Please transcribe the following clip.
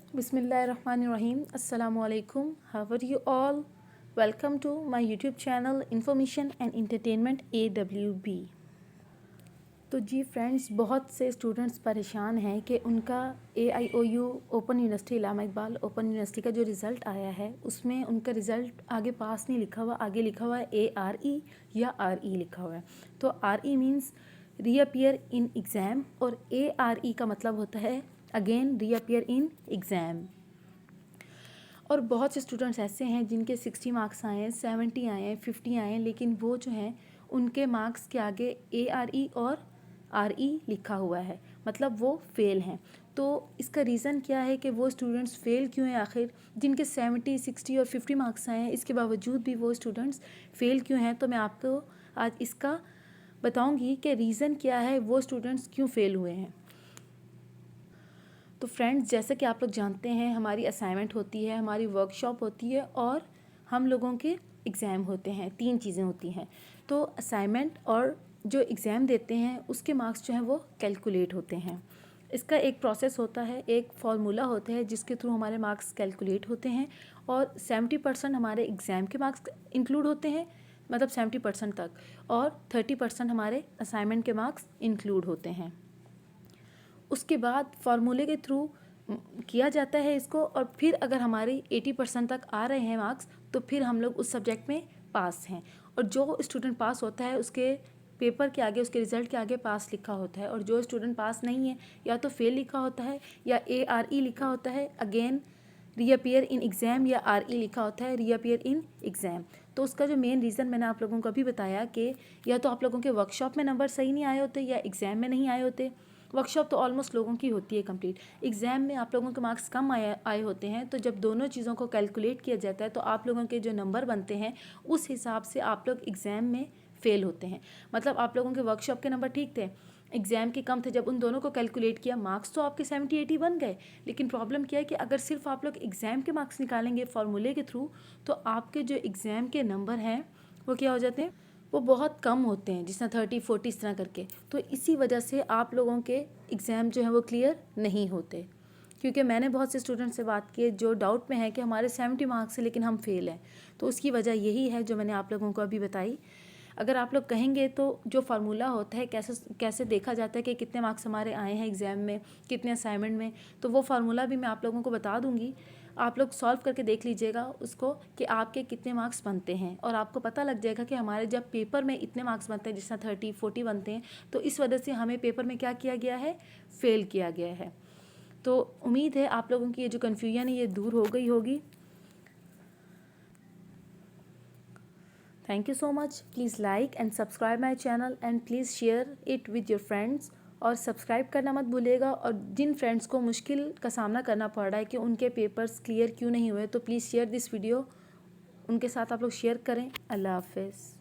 Bismillahirrahmanirrahim. Assalamu alaikum. How are you all? Welcome to my YouTube channel Information and Entertainment AWB. तो जी friends, बहुत से students परेशान हैं कि उनका AIOU open university Allama Iqbal open university का जो रिज़ल्ट आया है उसमें उनका रिज़ल्ट आगे पास नहीं लिखा हुआ, आगे लिखा हुआ है ARE या RE लिखा हुआ है। तो RE means reappear in exam और ARE का मतलब होता है अगेन रीअपियर इन एग्ज़ाम। और बहुत से स्टूडेंट्स ऐसे हैं जिनके 60 मार्क्स आए हैं, 70 आए हैं, 50 आए हैं, लेकिन वो जो हैं उनके मार्क्स के आगे ARE और RE लिखा हुआ है, मतलब वो फ़ेल हैं। तो इसका रीज़न क्या है कि वो स्टूडेंट्स फ़ेल क्यों हैं आखिर, जिनके 70, 60 और 50 मार्क्स आए हैं इसके बावजूद भी वो स्टूडेंट्स फ़ेल क्यों हैं। तो मैं आपको आज इसका बताऊंगी कि रीज़न क्या है, वो स्टूडेंट्स क्यों फ़ेल हुए हैं। तो फ्रेंड्स, जैसे कि आप लोग जानते हैं हमारी असाइनमेंट होती है, हमारी वर्कशॉप होती है और हम लोगों के एग्ज़ाम होते हैं। 3 चीज़ें होती हैं। तो असाइनमेंट और जो एग्ज़ाम देते हैं उसके मार्क्स जो हैं वो कैलकुलेट होते हैं। इसका एक प्रोसेस होता है, एक फार्मूला होता है जिसके थ्रू हमारे मार्क्स कैलकुलेट होते हैं और 70% हमारे एग्ज़ाम के मार्क्स इंक्लूड होते हैं, मतलब 70% तक, और 30% हमारे असाइनमेंट के मार्क्स इंक्लूड होते हैं। उसके बाद फार्मूले के थ्रू किया जाता है इसको, और फिर अगर हमारी 80% तक आ रहे हैं मार्क्स तो फिर हम लोग उस सब्जेक्ट में पास हैं। और जो स्टूडेंट पास होता है उसके पेपर के आगे, उसके रिज़ल्ट के आगे पास लिखा होता है, और जो स्टूडेंट पास नहीं है या तो फेल लिखा होता है या ARE लिखा होता है, अगेन रीअपियर इन एग्ज़ाम, या RE लिखा होता है रीअपियर इन एग्ज़ाम। तो उसका जो मेन रीज़न मैंने आप लोगों को अभी बताया कि या तो आप लोगों के वर्कशॉप में नंबर सही नहीं आए होते या एग्ज़ाम में नहीं आए होते। वर्कशॉप तो ऑलमोस्ट लोगों की होती है कंप्लीट, एग्ज़ाम में आप लोगों के मार्क्स कम आए होते हैं। तो जब दोनों चीज़ों को कैलकुलेट किया जाता है तो आप लोगों के जो नंबर बनते हैं उस हिसाब से आप लोग एग्ज़ाम में फ़ेल होते हैं। मतलब आप लोगों के वर्कशॉप के नंबर ठीक थे, एग्ज़ाम के कम थे, जब उन दोनों को कैलकुलेट किया मार्क्स तो आपके 70-80 बन गए। लेकिन प्रॉब्लम क्या है कि अगर सिर्फ आप लोग एग्ज़ाम के मार्क्स निकालेंगे फार्मूले के थ्रू तो आपके जो एग्ज़ाम के नंबर हैं वो क्या हो जाते हैं, वो बहुत कम होते हैं, जिस तरह 30-40 इस तरह करके। तो इसी वजह से आप लोगों के एग्ज़ाम जो है वो क्लियर नहीं होते। क्योंकि मैंने बहुत से स्टूडेंट से बात की जो डाउट में है कि हमारे 70 मार्क्स हैं लेकिन हम फेल हैं। तो उसकी वजह यही है जो मैंने आप लोगों को अभी बताई। अगर आप लोग कहेंगे तो जो फार्मूला होता है कैसे कैसे देखा जाता है कि कितने मार्क्स हमारे आए हैं एग्ज़ाम में, कितने असाइनमेंट में, तो वो फार्मूला भी मैं आप लोगों को बता दूंगी। आप लोग सॉल्व करके देख लीजिएगा उसको कि आपके कितने मार्क्स बनते हैं, और आपको पता लग जाएगा कि हमारे जब पेपर में इतने मार्क्स बनते हैं, जिस तरह 30-40 बनते हैं, तो इस वजह से हमें पेपर में क्या किया गया है, फेल किया गया है। तो उम्मीद है आप लोगों की ये जो कन्फ्यूजन है ये दूर हो गई होगी। Thank you so much. Please like and subscribe my channel and please share it with your friends. और सब्सक्राइब करना मत भूलिएगा। और जिन फ्रेंड्स को मुश्किल का सामना करना पड़ रहा है कि उनके पेपर्स क्लियर क्यों नहीं हुए, तो प्लीज़ शेयर दिस वीडियो, उनके साथ आप लोग शेयर करें। अल्लाह हाफ़िज़।